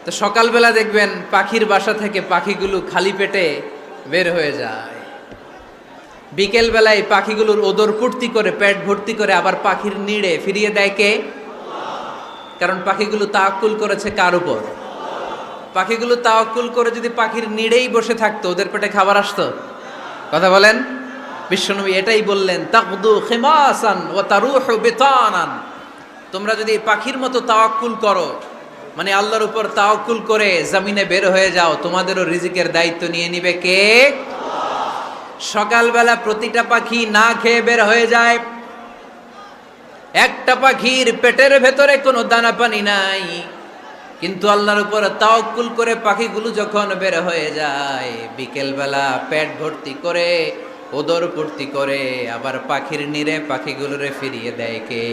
তো সকালবেলা দেখবেন পাখির বাসা থেকে পাখিগুলো খালি পেটে বের হয়ে যায়। বিকেল বেলায় পাখিগুলোর ওদর পূর্তি করে পেট ভর্তি করে আবার পাখির নিড়ে ফিরিয়ে দেয় কে? কারণ পাখিগুলো তাওয়াক্কুল করেছে কার উপর? পাখিগুলো তাওয়াক্কুল করে যদি পাখির নিড়েই বসে থাকতো, ওদের পেটে খাবার আসতো? কথা বলেন। বিশ্বনবী এটাই বললেন, তাকদু খিমাসান ওয়া তারুহু বিতানান। তোমরা যদি পাখির মতো তাওয়াক্কুল করো, মানে আল্লাহর উপর তাওয়াক্কুল করে জমিনে বের হয়ে যাও, তোমাদেরও রিজিকের দায়িত্ব নিয়ে নিবে কে? সকালবেলা প্রতিটা পাখি না খেয়ে বের হয়ে যায়। একটা পাখির পেটের ভেতরে কোনো দানা পানি নাই, কিন্তু আল্লাহর উপর তাওয়াক্কুল করে পাখিগুলো যখন বের হয়ে যায়, বিকেলবেলা পেট ভর্তি করে ওদর ভর্তি করে আবার পাখির নিরে পাখিগুলোরে ফিরিয়ে দেয় কে?